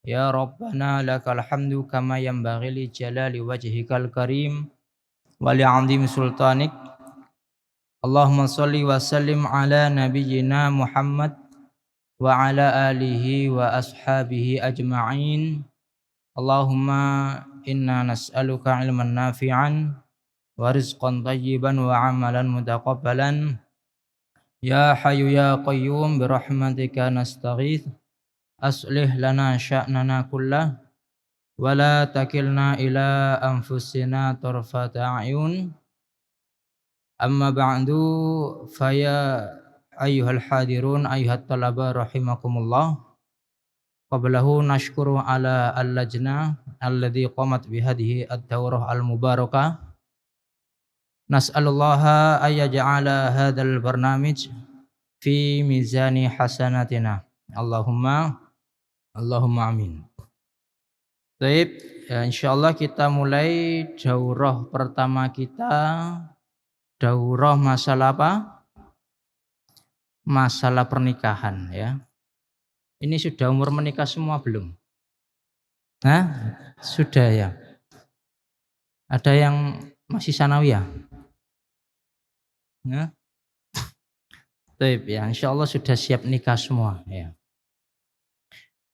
Ya Rabbana lakal hamdu kama yanbaghi li jalali wajhikal karim wa li 'azimi sultanik. Allahumma shalli wa sallim ala nabiyyina Muhammad wa ala alihi wa ashabihi ajma'in. Allahumma inna nas'aluka ilman nafi'an wa rizqan thayyiban wa amalan mutaqabbalan. Ya Hayyu ya Qayyum bi rahmatika nastaghits. Aslih lana sya'nana kullah wa la takilna ila anfusina tarfata a'yun. Amma ba'du, faya ayyuhal hadirun ayyuhat talaba rahimakumullah. Qablahu nashkuru ala al-lajnah alladhi qamat bihadhihi ad-dawrah al-mubarakah. Nas'alullaha ayyaj'ala hadzal barnamij fi mizani hasanatina. Allahumma amin. Baik, ya insyaallah kita mulai daurah pertama kita. Daurah masalah apa? Masalah pernikahan ya. Ini sudah umur menikah semua belum? Hah? Sudah ya. Ada yang masih sanawiyah? Nah. Baik ya, insyaallah sudah siap nikah semua ya.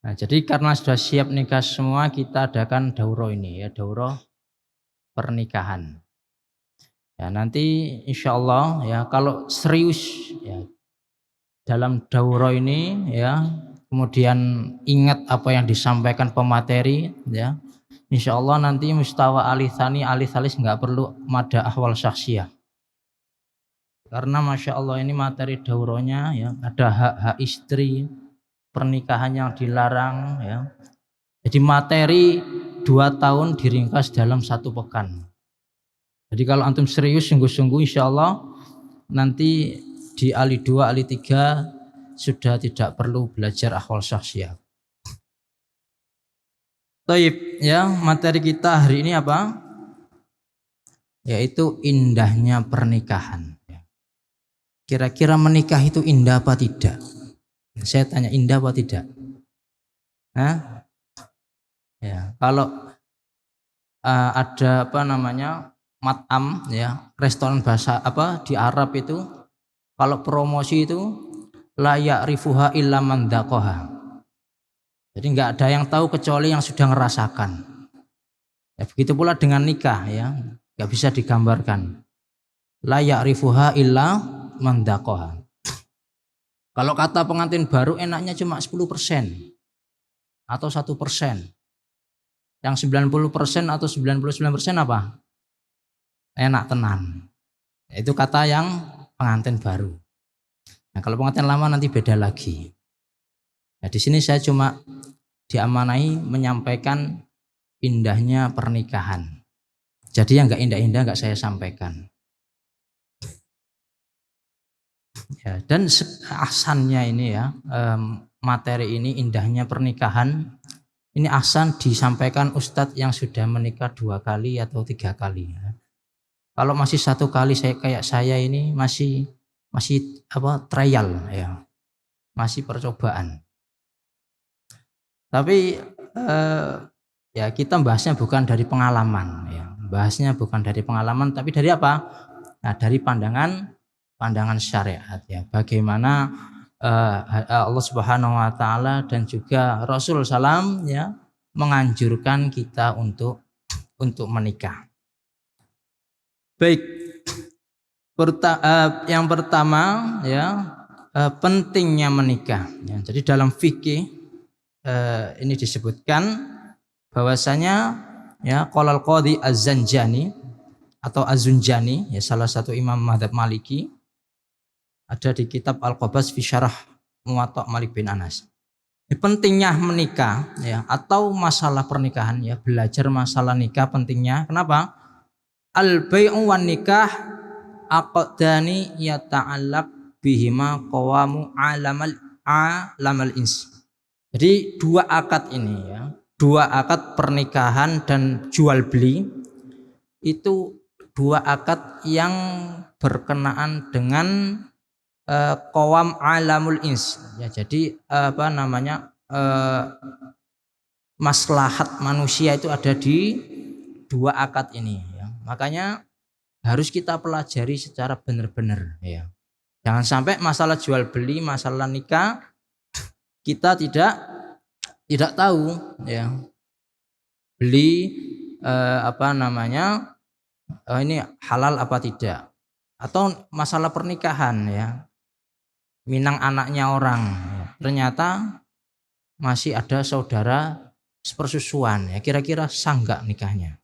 Nah, jadi karena sudah siap nikah semua, kita adakan daurah ini ya, daurah pernikahan. Ya, nanti insyaallah ya kalau serius ya dalam daurah ini ya, kemudian ingat apa yang disampaikan pemateri ya. Insyaallah nanti mustawa alitsani alits enggak perlu mada ahwal syakhsiyah. Karena Masya Allah ini materi daurahnya ya, ada hak-hak istri, pernikahan yang dilarang ya. Jadi materi 2 tahun diringkas dalam 1 pekan. Jadi kalau antum serius sungguh-sungguh insyaallah nanti di Ali 2, Ali 3 sudah tidak perlu belajar ahwal syakhsiyah. Taib ya, materi kita hari ini apa? Yaitu indahnya pernikahan. Kira-kira menikah itu indah apa tidak? Saya tanya, indah apa tidak? Hah? Ya, kalau ada apa namanya mat'am ya, restoran bahasa apa di Arab itu, kalau promosi itu la ya'rifuha illa man dzaqaha. Jadi enggak ada yang tahu kecuali yang sudah ngerasakan. Ya, begitu pula dengan nikah ya, enggak bisa digambarkan. La ya'rifuha illa man dzaqaha. Kalau kata pengantin baru enaknya cuma 10% atau 1%. Yang 90% atau 99% apa? Enak tenan. Itu kata yang pengantin baru. Nah, kalau pengantin lama nanti beda lagi. Nah, di sini saya cuma diamanai menyampaikan indahnya pernikahan. Jadi yang enggak indah-indah enggak saya sampaikan. Ya, dan ahsannya ini ya, materi ini indahnya pernikahan. Ini ahsan disampaikan Ustadz yang sudah menikah 2 kali atau 3 kali. Ya. Kalau masih 1 kali kayak saya ini masih apa trial ya, masih percobaan. Tapi ya kita bahasnya bukan dari pengalaman ya, bahasnya bukan dari pengalaman tapi dari apa? Nah, dari pandangan syariat ya. Bagaimana Allah Subhanahu wa taala dan juga Rasul sallam ya menganjurkan kita untuk menikah. Baik. Yang pertama ya, pentingnya menikah ya. Jadi dalam fikih ini disebutkan bahwasanya ya qalal qadhi az-Zanjani atau Az-Zunjani ya, salah satu imam mazhab Maliki, ada di kitab Al-Qabas fi Syarah Muwatta Malik bin Anas. Pentingnya menikah ya atau masalah pernikahan ya, belajar masalah nikah pentingnya. Kenapa? Al-bai'u wan nikah aqdani yata'allaq bihima qawamu alamal ins. Jadi 2 akad ini ya, 2 akad pernikahan dan jual beli itu 2 akad yang berkenaan dengan qawam alamul ins ya. Jadi apa namanya maslahat manusia itu ada di dua akad ini ya. Makanya harus kita pelajari secara benar-benar ya. Jangan sampai masalah jual beli, masalah nikah kita tidak tahu ya. Beli ini halal apa tidak, atau masalah pernikahan ya, minang anaknya orang ya. Ternyata masih ada saudara sepersusuan ya, kira-kira sah nggak nikahnya,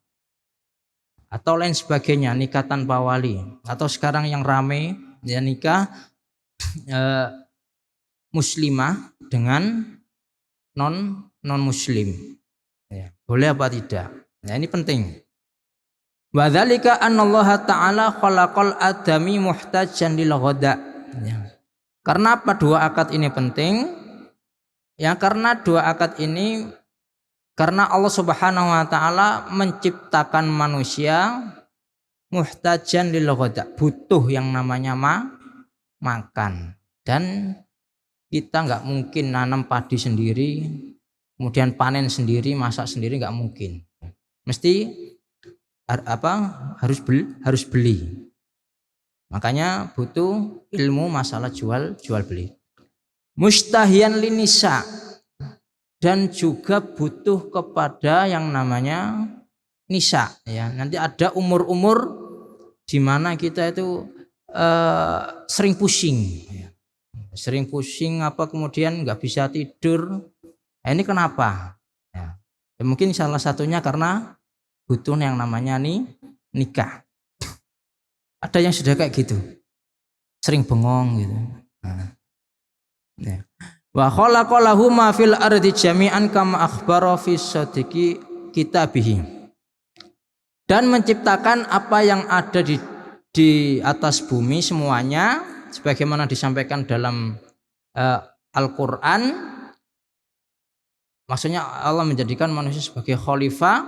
atau lain sebagainya, nikah tanpa wali, atau sekarang yang rame ya nikah muslimah dengan non muslim ya, boleh apa tidak. Nah ini penting. Wa dzalika annallaha ta'ala khalaqal adami muhtajan lil ghada ya. Karena apa dua akad ini penting? Ya karena dua akad ini, karena Allah Subhanahu wa taala menciptakan manusia muhtajan lil ghada, butuh yang namanya makan. Dan kita nggak mungkin nanam padi sendiri, kemudian panen sendiri, masak sendiri, nggak mungkin. Mesti harus beli. Makanya butuh ilmu masalah jual beli. Mustahiyan linisa, dan juga butuh kepada yang namanya nisa ya. Nanti ada umur-umur di mana kita itu sering pusing ya. Sering pusing kemudian nggak bisa tidur. Nah, ini kenapa ya? Ya mungkin salah satunya karena butuh yang namanya nikah. Ada yang sudah kayak gitu, sering bengong gitu. Nah, ya. Wa khalaqalahu ma fil ardi jami'an kama akhbara fi sadiqi kitabihi, dan menciptakan apa yang ada di atas bumi semuanya sebagaimana disampaikan dalam Al-Qur'an. Maksudnya Allah menjadikan manusia sebagai khalifah,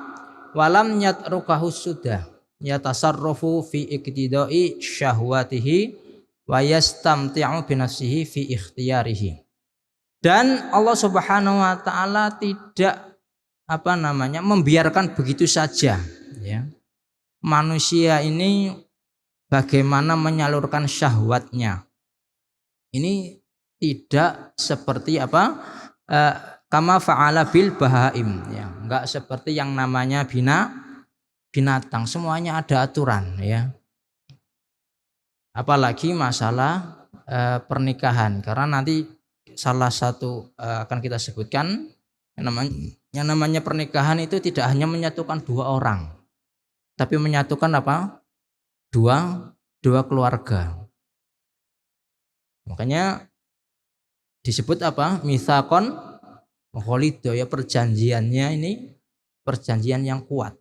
walam yatrukahu sudah yatasarrufu fi iqtidai syahwatihi wa yastamti'u binafsihi fi ikhtiyarihi. Dan Allah Subhanahu wa taala tidak membiarkan begitu saja ya. Manusia ini bagaimana menyalurkan syahwatnya. Ini tidak seperti kama fa'ala bil bahaim ya, enggak seperti yang namanya binatang, semuanya ada aturan ya. Apalagi masalah pernikahan, karena nanti salah satu akan kita sebutkan yang namanya pernikahan itu tidak hanya menyatukan dua orang, tapi menyatukan dua keluarga. Makanya disebut mitsaqon ghalidho ya, perjanjiannya ini perjanjian yang kuat.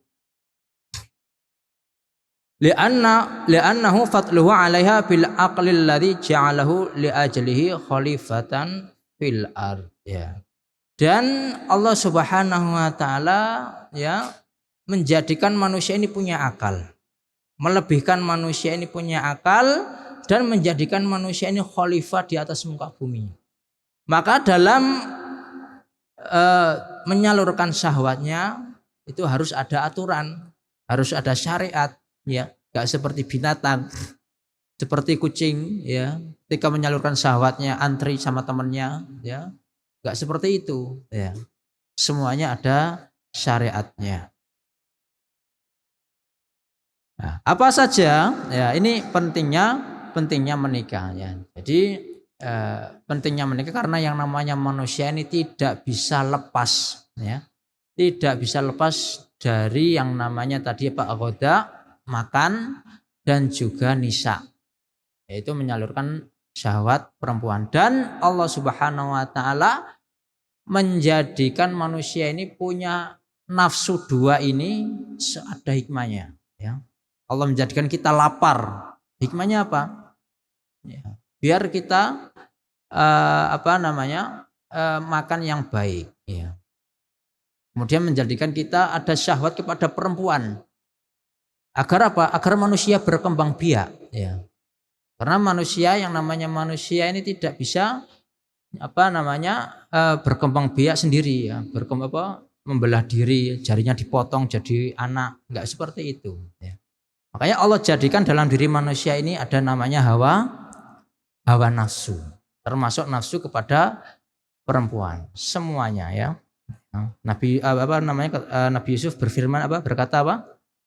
Li'annahu fatluhu 'alaiha bil aqlil ladzi ja'alahu li ajlihi khalifatan fil ard ya. Dan Allah Subhanahu wa taala ya menjadikan manusia ini punya akal, melebihkan manusia ini punya akal, dan menjadikan manusia ini khalifah di atas muka bumi. Maka dalam menyalurkan syahwatnya itu harus ada aturan, harus ada syariat ya, enggak seperti binatang, seperti kucing ya, ketika menyalurkan syahwatnya antri sama temannya ya, enggak seperti itu ya. Semuanya ada syariatnya. Nah, apa saja ya, ini pentingnya menikah ya. Jadi pentingnya menikah karena yang namanya manusia ini tidak bisa lepas ya, tidak bisa lepas dari yang namanya tadi ghada, makan, dan juga nisa, yaitu menyalurkan syahwat perempuan. Dan Allah Subhanahu wa taala menjadikan manusia ini punya nafsu dua ini ada hikmahnya ya. Allah menjadikan kita lapar, hikmahnya apa ya, biar kita makan yang baik ya. Kemudian menjadikan kita ada syahwat kepada perempuan, agar apa? Agar manusia berkembang biak ya. Karena manusia yang namanya manusia ini tidak bisa berkembang biak sendiri ya, membelah diri, jarinya dipotong jadi anak, enggak seperti itu. Ya. Makanya Allah jadikan dalam diri manusia ini ada namanya hawa nafsu, termasuk nafsu kepada perempuan, semuanya ya. Nabi Yusuf berfirman berkata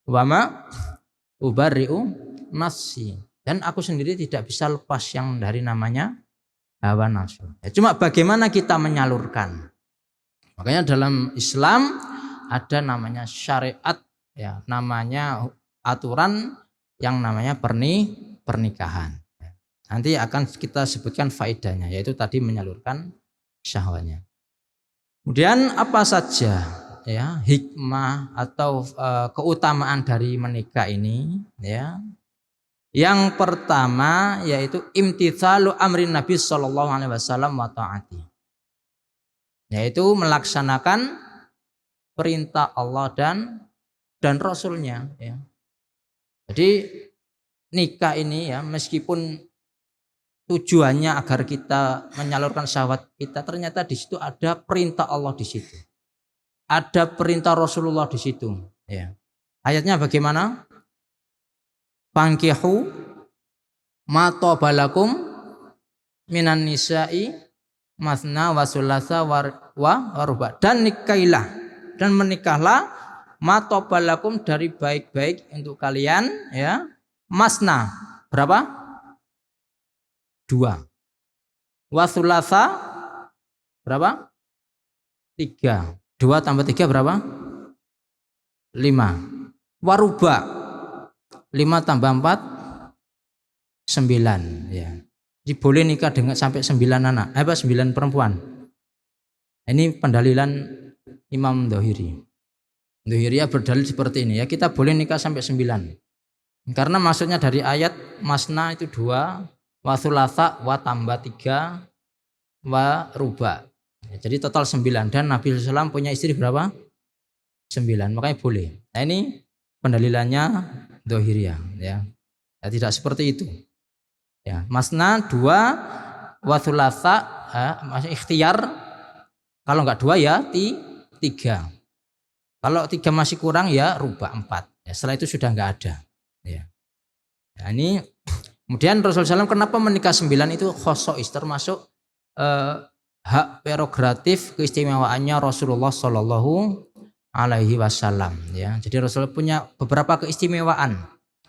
wama ubari'u nafsi, dan aku sendiri tidak bisa lepas yang dari namanya hawa nafsu. Ya, cuma bagaimana kita menyalurkan. Makanya dalam Islam ada namanya syariat, ya, namanya aturan yang namanya pernikahan. Nanti akan kita sebutkan faedahnya, yaitu tadi menyalurkan syahwatnya. Kemudian apa saja ya hikmah atau keutamaan dari menikah ini ya. Yang pertama yaitu imtitsalu amrin Nabi sallallahu alaihi wasallam wa taati. Yaitu melaksanakan perintah Allah dan Rasulnya ya. Jadi nikah ini ya meskipun tujuannya agar kita menyalurkan syahwat kita, ternyata di situ ada perintah Allah di situ. Ada perintah Rasulullah di situ ya. Ayatnya bagaimana? Fankihu ma tabalakum minan nisa'i masna wa sulasa wa ruba, dan nikailah dan menikahlah ma tabalakum dari baik-baik untuk kalian ya. Masna berapa? 2. Wa sulasa berapa? 3. 2 tambah 3 berapa? 5. Waruba 5 tambah 4 9 ya. Jadi boleh nikah dengan sampai 9 anak, 9 perempuan. Ini pendalilan Imam Dhohiri. Dhohiriyah berdalil seperti ini ya, kita boleh nikah sampai 9. Karena maksudnya dari ayat masna itu 2, wa thulatha wa tambah 3, wa ruba. Ya, jadi total 9, dan Nabi SAW punya istri berapa? 9, makanya boleh. Nah ini pendalilannya Dhohiriyah ya. Ya, tidak seperti itu. Ya, masna 2 wa thulatha masih ikhtiar. Kalau enggak 2 ya 3. Kalau 3 masih kurang ya rubah 4. Ya, setelah itu sudah enggak ada. Ya. Nah, ini kemudian Rasulullah SAW kenapa menikah 9 itu khosois, termasuk hak prerogatif keistimewaannya Rasulullah Shallallahu Alaihi Wasallam ya. Jadi Rasulullah punya beberapa keistimewaan,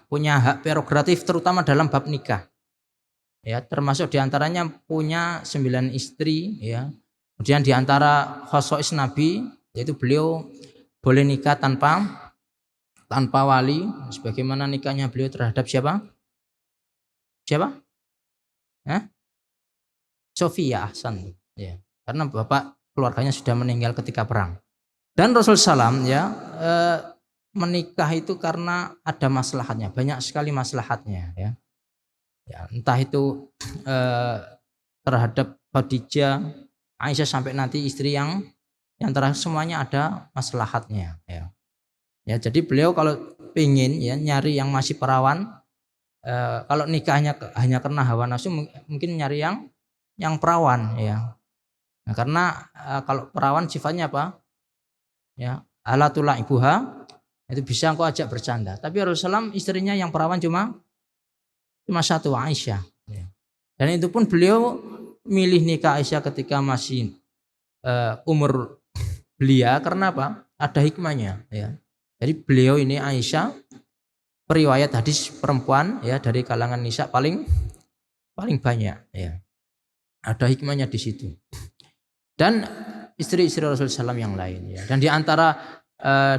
punya hak prerogatif terutama dalam bab nikah ya, termasuk diantaranya punya 9 istri ya. Kemudian diantara khosois Nabi yaitu beliau boleh nikah tanpa wali, sebagaimana nikahnya beliau terhadap siapa? Sofia Ahsan ya, karena bapak keluarganya sudah meninggal ketika perang. Dan Rasul Salam ya menikah itu karena ada maslahatnya, banyak sekali maslahatnya ya. Ya, entah itu terhadap Khadijah, Aisyah, sampai nanti istri yang terakhir, semuanya ada maslahatnya ya. Ya, jadi beliau kalau ingin ya nyari yang masih perawan, kalau nikahnya hanya karena hawa nafsu, mungkin nyari yang perawan ya. Nah, karena kalau perawan sifatnya apa? Ya, alatullah ibuha, itu bisa engkau ajak bercanda. Tapi Rasulullah istrinya yang perawan cuma satu, Aisyah. Ya. Dan itu pun beliau milih nikah Aisyah ketika masih umur belia, karena apa? Ada hikmahnya. Ya. Jadi beliau ini Aisyah periwayat hadis perempuan ya dari kalangan nisa paling banyak. Ya. Ada hikmahnya di situ. Dan istri-istri Rasulullah SAW yang lain ya. Dan di antara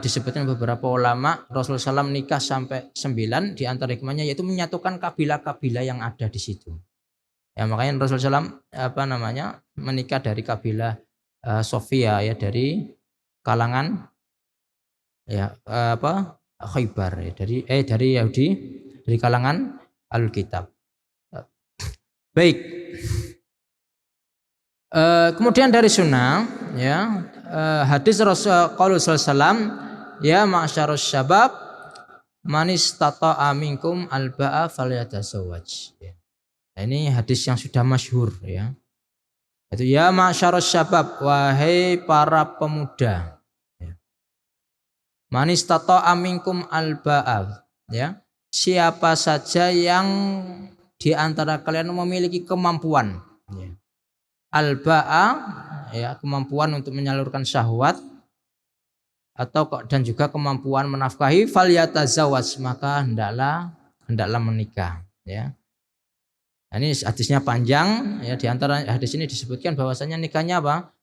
disebutkan beberapa ulama, Rasulullah SAW nikah sampai 9, di antara hikmahnya yaitu menyatukan kabilah-kabilah yang ada di situ. Ya, makanya Rasulullah SAW menikah dari kabilah Sofia ya, dari kalangan ya Khaybar ya, dari Yahudi, dari kalangan Alkitab. Baik. Kemudian dari sunnah ya, hadis Rasulullah SAW ya ma'syarus syabab man istata'a minkum alba'a falyatazawwaj ya. Nah, ini hadis yang sudah masyhur ya. Itu ya ma'syarus syabab, wahai para pemuda Man istata'a minkum al-ba'a, ya. Siapa saja yang di antara kalian memiliki kemampuan, ya. Al-ba'a, ya, kemampuan untuk menyalurkan syahwat atau dan juga kemampuan menafkahi, falyatazawwaj, maka hendaklah menikah, ya. Nah, ini hadisnya panjang, ya. Di antara hadis ini disebutkan bahwasanya nikahnya apa?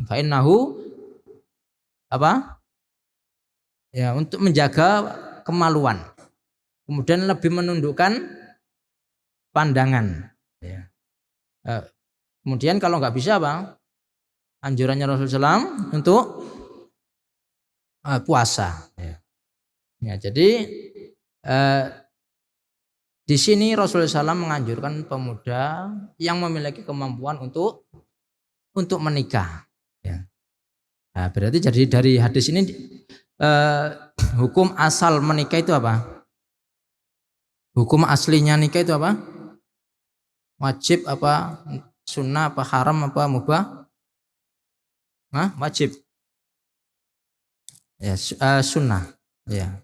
Fa innahu apa? Ya, untuk menjaga kemaluan. Kemudian lebih menundukkan pandangan, ya. Kemudian kalau nggak bisa apa? Anjurannya Rasulullah SAW untuk puasa, ya. Ya, jadi di sini Rasulullah SAW menganjurkan pemuda yang memiliki kemampuan untuk menikah, ya. Nah, berarti jadi dari hadis ini hukum asal menikah itu apa? Hukum aslinya nikah itu apa? Wajib apa? Sunnah apa? Haram apa? Mubah? Wajib. Ya, sunnah. Ya.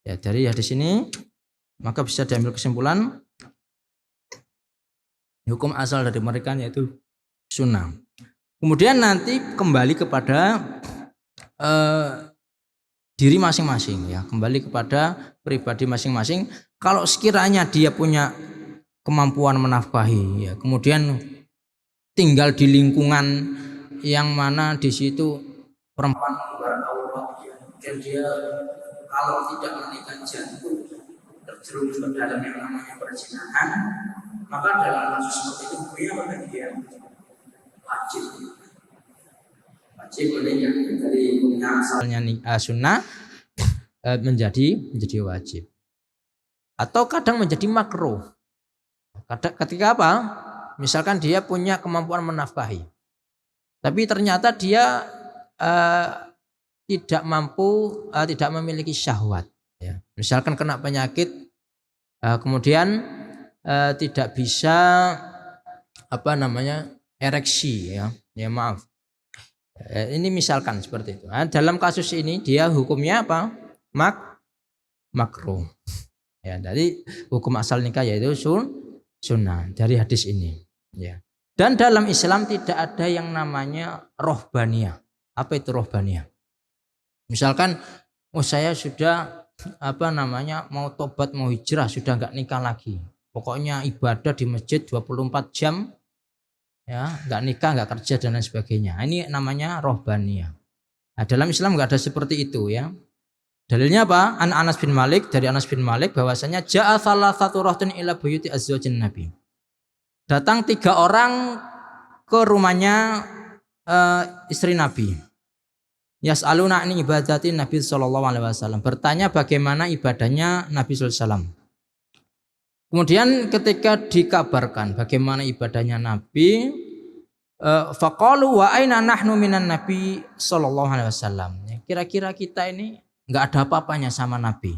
Ya, dari hadis ini maka bisa diambil kesimpulan hukum asal dari mereka yaitu sunnah. Kemudian nanti kembali kepada diri masing-masing, ya, kembali kepada pribadi masing-masing. Kalau sekiranya dia punya kemampuan menafkahi, ya, kemudian tinggal di lingkungan yang mana di situ perempuan mengumbar aurat, ya, dan dia kalau tidak menikah jatuh terjerumus ke dalam yang namanya perzinahan, maka dalam kasus seperti itu hukumnya bagi dia wajib menikah. Dari hukumnya asalnya sunnah menjadi wajib, atau kadang menjadi makruh. Ketika apa? Misalkan dia punya kemampuan menafkahi, tapi ternyata dia tidak mampu, tidak memiliki syahwat, ya. Misalkan kena penyakit, kemudian tidak bisa ereksi, ya. Ya, maaf. Ini misalkan seperti itu. Nah, dalam kasus ini dia hukumnya apa? Makruh. Ya, dari hukum asal nikah yaitu sunnah dari hadis ini, ya. Dan dalam Islam tidak ada yang namanya rohbaniyah. Apa itu rohbaniyah? Misalkan saya sudah mau tobat, mau hijrah, sudah nggak nikah lagi. Pokoknya ibadah di masjid 24 jam, ya, nggak nikah, nggak kerja dan lain sebagainya. Ini namanya rohbaniyah. Nah, dalam Islam nggak ada seperti itu, ya. Dalilnya apa? Anas bin Malik, dari Anas bin Malik bahwasanya ja'a salasatu rahtun ila buyuti azwajin Nabi. Datang 3 orang ke rumahnya istri Nabi. Yas'aluna an ibadati Nabi sallallahu alaihi wasallam. Bertanya bagaimana ibadahnya Nabi sallallahu alaihi wasallam. Kemudian ketika dikabarkan bagaimana ibadahnya Nabi, faqalu wa aina nahnu minan Nabi sallallahu alaihi wasallam. Kira-kira kita ini nggak ada apa-apanya sama Nabi.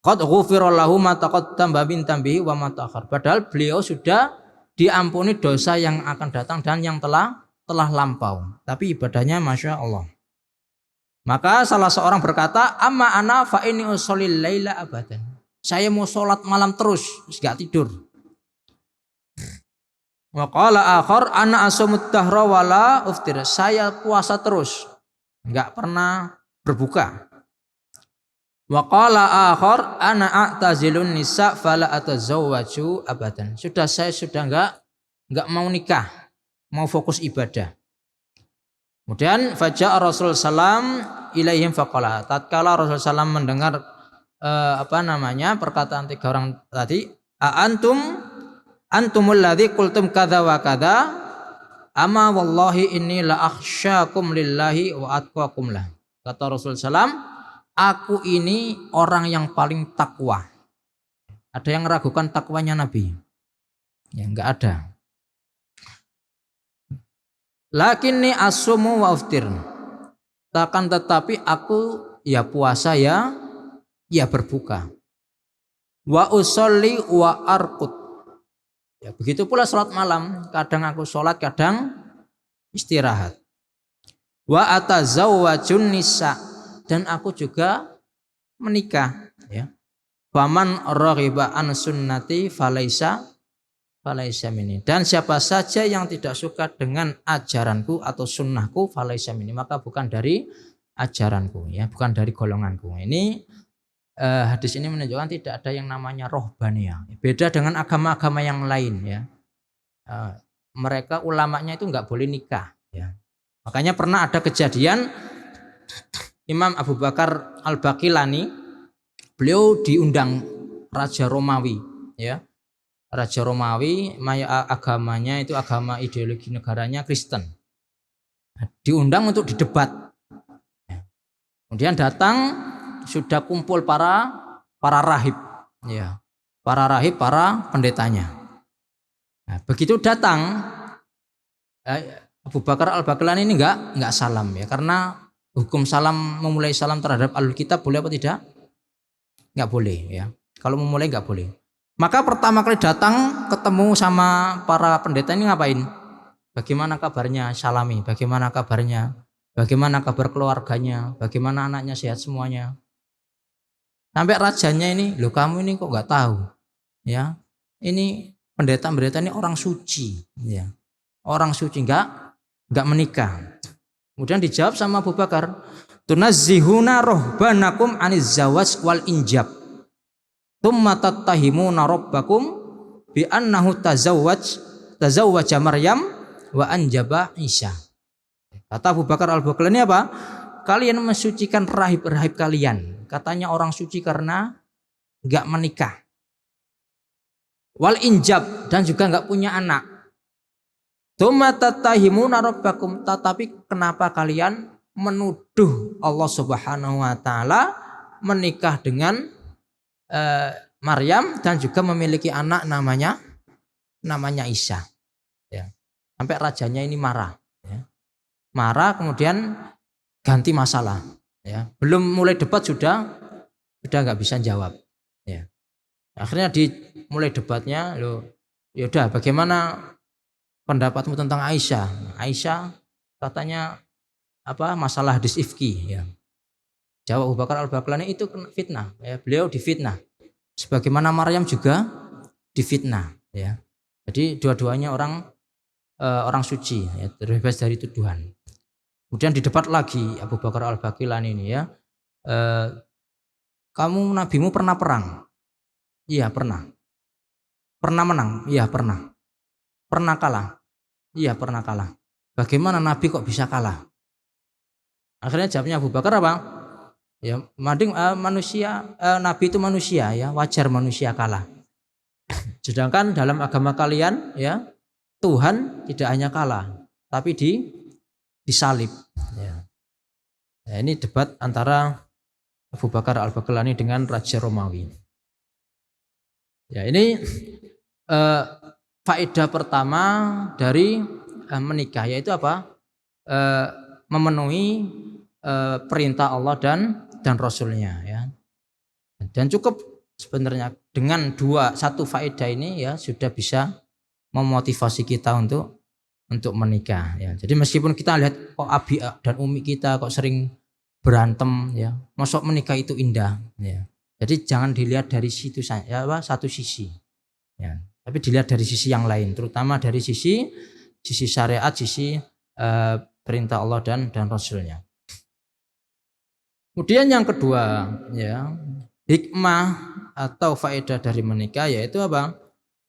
Qad ghufira lahu ma taqaddama min tambihi wa ma ta'akhkhar. Padahal beliau sudah diampuni dosa yang akan datang dan yang telah lampau. Tapi ibadahnya Masya Allah. Maka salah seorang berkata, amma ana fa inni usholil laila abadan. Saya mau sholat malam terus, enggak tidur. Wa qala akhar ana asumut dahra wala uftir. Saya puasa terus, enggak pernah berbuka. Wa qala akhar ana a'tazilun nisa fala atazawwaju abadan. Saya sudah enggak mau nikah, mau fokus ibadah. Kemudian faja'a Rasul sallam ilaihim faqala. Tatkala Rasul sallam mendengar perkataan 3 orang tadi, antumul ladzi qultum kadza wa kadza, amma wallahi inni la akhsyakum lillahi wa atqakum lah. Kata Rasul sallam, aku ini orang yang paling takwa. Ada yang meragukan takwanya Nabi? Ya, enggak ada. Lakinni asumu wa uftir. Takkan tetapi aku ya puasa ya berbuka. Wa usolli wa arqud. Ya, begitu pula sholat malam. Kadang aku sholat, kadang istirahat. Wa atazawwajun nisa, dan aku juga menikah, ya. Faman raghiba an sunnati falaisa minni, dan siapa saja yang tidak suka dengan ajaranku atau sunnahku falaisa minni, maka bukan dari ajaranku, ya, bukan dari golonganku. Ini hadis ini menunjukkan tidak ada yang namanya rohbaniyah. Beda dengan agama-agama yang lain, ya. Mereka ulamanya itu nggak boleh nikah, ya. Makanya pernah ada kejadian Imam Abu Bakar Al-Baqilani, beliau diundang Raja Romawi, ya. Raja Romawi, agamanya itu agama ideologi negaranya Kristen. Diundang untuk didebat. Kemudian datang, sudah kumpul para rahib, ya. Para rahib, para pendetanya. Nah, begitu datang, Abu Bakar Al-Baqilani ini enggak salam, ya, karena hukum salam, memulai salam terhadap Ahlul Kitab boleh apa tidak? Enggak boleh, ya. Kalau memulai enggak boleh. Maka pertama kali datang ketemu sama para pendeta ini ngapain? Bagaimana kabarnya? Salami. Bagaimana kabarnya? Bagaimana kabar keluarganya? Bagaimana anaknya, sehat semuanya? Sampai rajanya ini, loh kamu ini kok nggak tahu? Ya, ini pendeta ini orang suci, ya. Orang suci nggak menikah. Kemudian dijawab sama Abu Bakar, tunazzihuna rohbanakum aniz zawaj wal injab. Tsumma tattahimuna rabbakum bi annahu tazawwaja Maryam wa anjaba Isa. Kata Abu Bakar Al-Baqilani apa? Kalian mensucikan rahib-rahib kalian. Katanya orang suci karena enggak menikah. Wal injab, dan juga enggak punya anak. Tsumma tattahimuna rabbakum, tetapi kenapa kalian menuduh Allah Subhanahu wa taala menikah dengan Maryam dan juga memiliki anak namanya Isa, ya. Sampai rajanya ini marah, ya. Marah, kemudian ganti masalah, ya. Belum mulai debat sudah nggak bisa jawab, ya. Akhirnya dimulai debatnya, loh, yaudah bagaimana pendapatmu tentang Aisyah? Aisyah katanya apa, masalah hadis ifki, ya. Jawab Abu Bakar Al-Baqilani, itu fitnah, ya. Beliau difitnah, sebagaimana Maryam juga difitnah, ya. Jadi dua-duanya orang suci, ya, terbebas dari tuduhan. Kemudian didebat lagi Abu Bakar Al-Baqilani ini, ya. Kamu, nabimu pernah perang? Iya pernah. Pernah menang? Iya pernah. Pernah kalah? Iya pernah kalah. Bagaimana nabi kok bisa kalah? Akhirnya jawabnya Abu Bakar apa? Ya, mending manusia, nabi itu manusia, ya, wajar manusia kalah. Sedangkan dalam agama kalian, ya, Tuhan tidak hanya kalah, tapi disalib, ya. Nah, ini debat antara Abu Bakar Al-Baqilani dengan Raja Romawi. Ya, ini faedah pertama dari menikah, yaitu apa? Memenuhi perintah Allah dan Rasulnya, ya. Dan cukup sebenarnya dengan satu faedah ini, ya, sudah bisa memotivasi kita untuk menikah, ya. Jadi meskipun kita lihat kok abi dan umi kita kok sering berantem, ya, masuk menikah itu indah, ya. Jadi jangan dilihat dari situ saja, ya, satu sisi, ya, tapi dilihat dari sisi yang lain, terutama dari sisi syariat, sisi perintah Allah dan Rasulnya. Kemudian yang kedua, ya, hikmah atau faedah dari menikah, yaitu apa?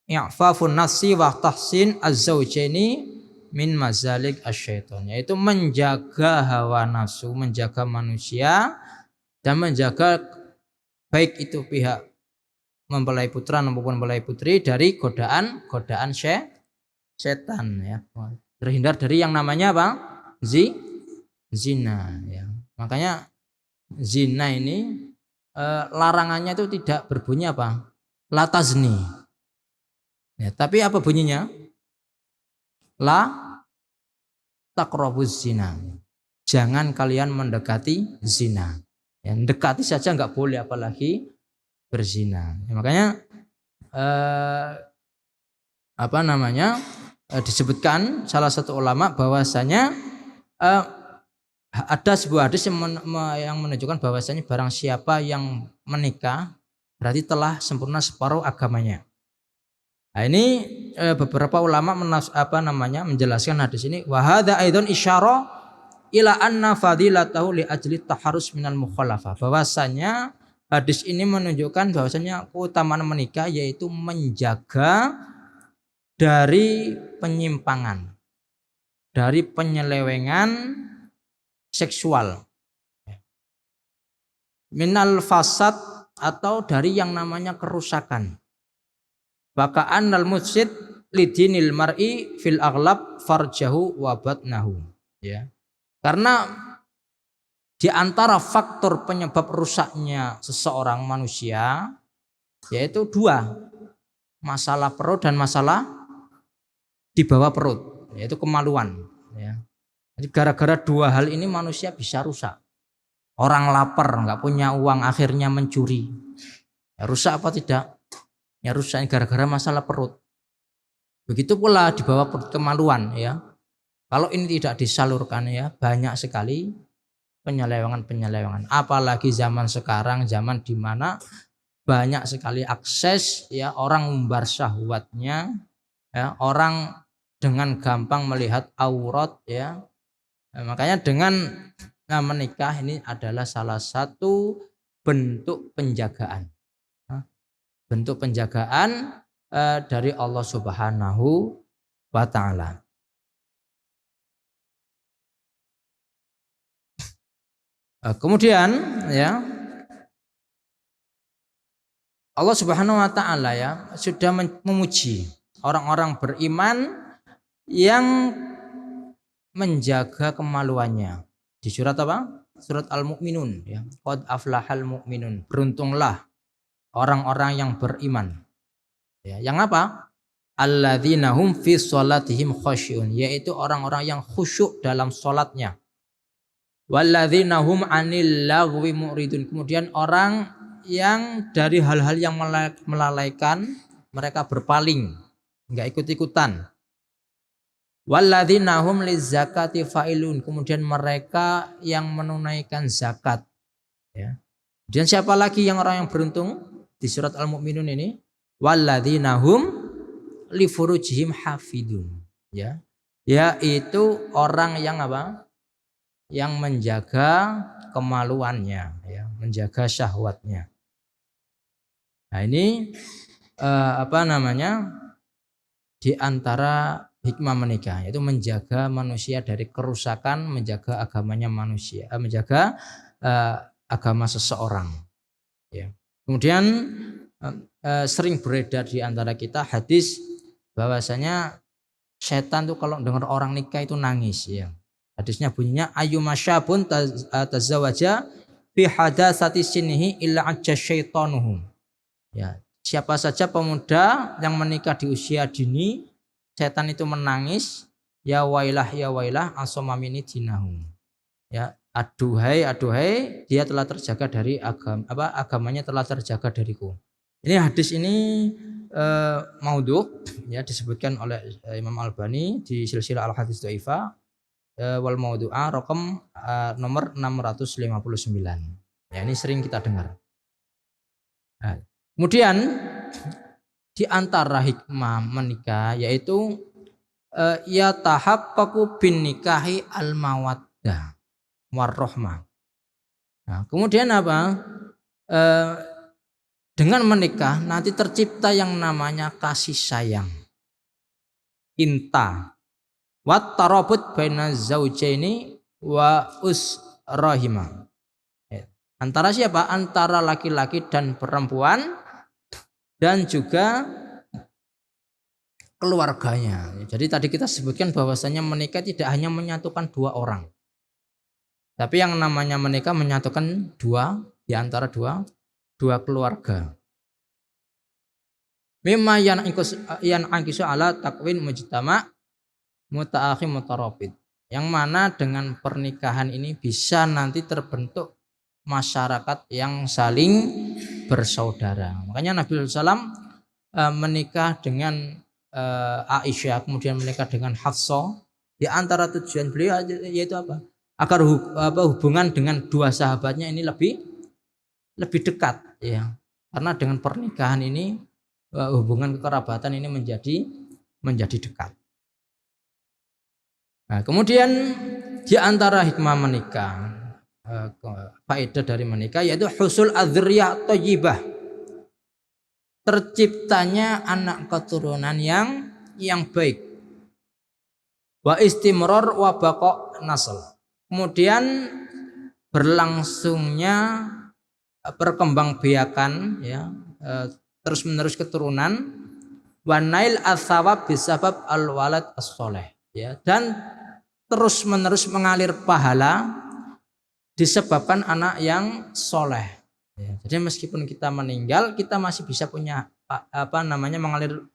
I'fafun nafsi wa tahsin az-zawjaini min mazalik asyaiton, yaitu menjaga hawa nafsu, menjaga manusia, dan menjaga baik itu pihak mempelai putra maupun mempelai putri dari godaan setan, ya. Terhindar dari yang namanya apa? Zina, ya. Makanya zina ini larangannya itu tidak berbunyi apa? La tazni. Ya, tapi apa bunyinya? La taqrabuz zina. Jangan kalian mendekati zina. Ya, mendekati saja nggak boleh, apalagi berzina. Ya, makanya disebutkan salah satu ulama bahwasanya Ada sebuah hadis yang menunjukkan bahwasanya barang siapa yang menikah berarti telah sempurna separuh agamanya. Nah, ini beberapa ulama menjelaskan hadis ini, wa hadza aidan isyarah ila anna fadilatahu li ajli taharrus minal mukhalafah. Bahwasanya hadis ini menunjukkan bahwasanya keutamaan menikah yaitu menjaga dari penyimpangan, dari penyelewengan seksual, minal fasad, atau dari yang namanya kerusakan. Baka'an al mufsid lidinil mar'i fil aghlab farjahu wa batnahu, ya. Karena di antara faktor penyebab rusaknya seseorang manusia yaitu dua, masalah perut dan masalah di bawah perut, yaitu kemaluan, ya. Jadi gara-gara dua hal ini manusia bisa rusak. Orang lapar, nggak punya uang, akhirnya mencuri. Ya, rusak apa tidak? Ya rusak gara-gara masalah perut. Begitu pula di bawah perut kemaluan, ya. Kalau ini tidak disalurkan, ya banyak sekali penyelewengan. Apalagi zaman sekarang, zaman di mana banyak sekali akses, ya, orang umbar syahwatnya, ya, orang dengan gampang melihat aurat, ya. Nah, makanya dengan menikah ini adalah salah satu bentuk penjagaan, bentuk penjagaan dari Allah Subhanahu wa Ta'ala. Kemudian, ya, Allah Subhanahu wa Ta'ala, ya, sudah memuji orang-orang beriman yang menjaga kemaluannya. Di surat apa? Surat Al-Mu'minun, ya. Qad aflahal mu'minun. Beruntunglah orang-orang yang beriman. Ya, yang apa? Alladzina hum fi sholatihim khasyun, yaitu orang-orang yang khusyuk dalam sholatnya. Walladzina hum 'anil lagwi mu'ridun. Kemudian orang yang dari hal-hal yang melalaikan mereka berpaling, enggak ikut-ikutan. Walladzina hum lizakati fa'ilun. Kemudian mereka yang menunaikan zakat, ya. Dan siapa lagi yang orang yang beruntung di surat Al-Mu'minun ini? Walladzina hum li furujihim hafidun, ya. Yaitu orang yang apa? Yang menjaga kemaluannya, ya, menjaga syahwatnya. Nah, ini di antara hikmah menikah, yaitu menjaga manusia dari kerusakan, menjaga agamanya manusia, menjaga agama seseorang, ya. Kemudian sering beredar di antara kita hadis bahwasanya setan tuh kalau dengar orang nikah itu nangis, ya. Hadisnya bunyinya ayyuma syabun tazawaja fi hadatsati sinnihi illa ajja syaitanuhu. Ya, siapa saja pemuda yang menikah di usia dini, setan itu menangis, ya wailah asomamini dinahu. Ya, aduhai dia telah terjaga dari agamanya telah terjaga dariku. Ini hadis ini maudhu, ya, disebutkan oleh Imam Albani di silsilah al-hadits dhaifah wal maudhu'ah raqam nomor 659. Ya, ini sering kita dengar. Nah, kemudian di antara hikmah menikah yaitu ya tahaqqaqu bin nikahi al mawaddah warahmah. Nah, kemudian apa? Dengan menikah nanti tercipta yang namanya kasih sayang, inta, wat tarabut baina zaujaini wa usrahima. Antara siapa? Antara laki-laki dan perempuan dan juga keluarganya. Jadi tadi kita sebutkan bahwasanya menikah tidak hanya menyatukan dua orang, tapi yang namanya menikah menyatukan dua di antara dua keluarga. Mimma yan angkisu ala takwin mujtama mutaakhim mutarabit. Yang mana dengan pernikahan ini bisa nanti terbentuk masyarakat yang saling bersaudara. Makanya Nabi SAW menikah dengan Aisyah, kemudian menikah dengan Hafsah. Di antara tujuan beliau yaitu apa? agar hubungan dengan dua sahabatnya ini lebih dekat ya. Karena dengan pernikahan ini hubungan kekerabatan ini menjadi dekat. Nah, kemudian di antara hikmah menikah, faedah dari menikah yaitu husul adzriyah thayyibah. Terciptanya anak keturunan yang baik. Wa istimrar wa baqa nasl. Kemudian berlangsungnya perkembangbiakan ya, terus menerus keturunan, wa nail as-sawab bisabab al-walad as-sholeh ya, dan terus menerus mengalir pahala disebabkan anak yang soleh ya. Jadi meskipun kita meninggal kita masih bisa punya mengalir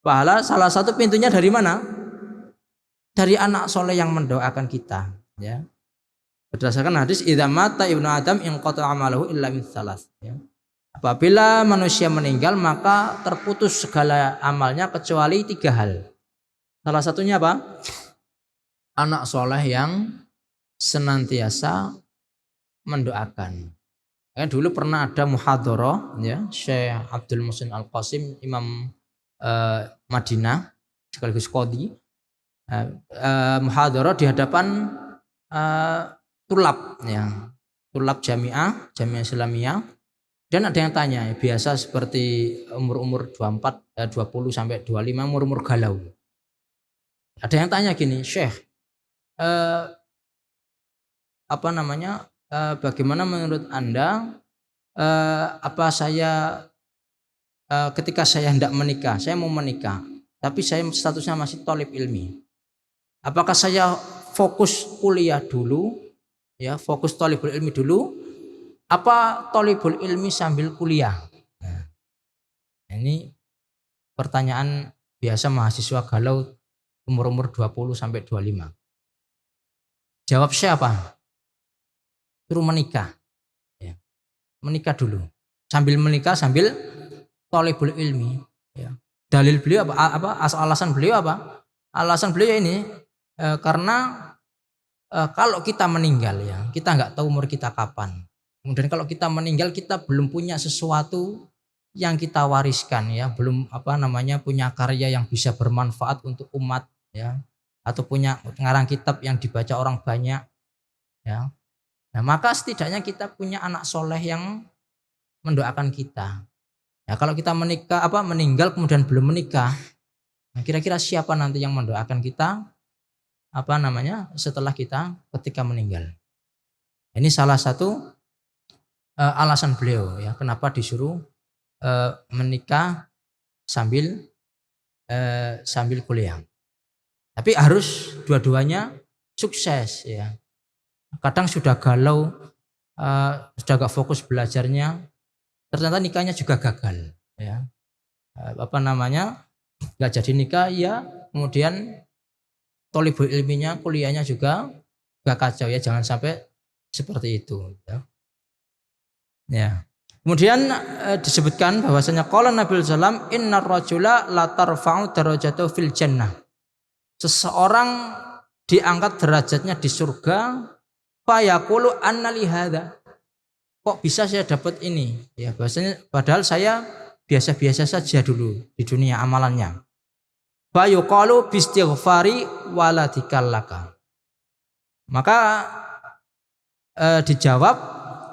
pahala. Salah satu pintunya dari mana? Dari anak soleh yang mendoakan kita ya. Berdasarkan hadis idza mata ibnu adam inqata amaluhu illa min salas ya. Apabila manusia meninggal maka terputus segala amalnya kecuali 3 hal. Salah satunya apa? Anak soleh yang senantiasa mendoakan. Ya, dulu pernah ada muhadharah ya, Syekh Abdul Muhsin Al-Qasim, Imam Madinah sekaligus qadhi. Muhadharah di hadapan tulab ya, tulab jamiah Islamiyah, dan ada yang tanya biasa seperti umur 24 20 sampai 25 umur galau. Ada yang tanya gini, Syekh bagaimana menurut Anda ketika saya hendak menikah, saya mau menikah tapi saya statusnya masih thalib ilmi, apakah saya fokus kuliah dulu ya, fokus thalibul ilmi dulu, apa thalibul ilmi sambil kuliah? Nah, ini pertanyaan biasa mahasiswa galau umur 20 sampai 25. Jawab siapa? Suruh menikah ya. Menikah dulu, sambil menikah sambil thalibul ilmi ya. Dalil beliau alasan beliau apa? Alasan beliau ini karena kalau kita meninggal ya, kita nggak tahu umur kita kapan. Kemudian kalau kita meninggal kita belum punya sesuatu yang kita wariskan ya, belum punya karya yang bisa bermanfaat untuk umat ya, atau punya ngarang kitab yang dibaca orang banyak ya. Nah, maka setidaknya kita punya anak soleh yang mendoakan kita. Ya, kalau kita meninggal kemudian belum menikah, nah kira-kira siapa nanti yang mendoakan kita setelah kita ketika meninggal? Ini salah satu alasan beliau ya, kenapa disuruh menikah sambil kuliah. Tapi harus dua-duanya sukses ya. Kadang sudah galau, sudah gak fokus belajarnya, ternyata nikahnya juga gagal ya. Gak jadi nikah ya, kemudian thalibul ilminya, kuliahnya juga gak kacau ya, jangan sampai seperti itu ya. Ya. Kemudian disebutkan bahwasanya qala Nabi sallallahu innar rajula la tarfa'u darajatahu fil jannah. Seseorang diangkat derajatnya di surga, fa yaqulu anna li hadza. Kok bisa saya dapat ini? Ya, bahwasanya padahal saya biasa-biasa saja dulu di dunia amalannya. Fa yuqalu bistighfari waladikallaka. Maka dijawab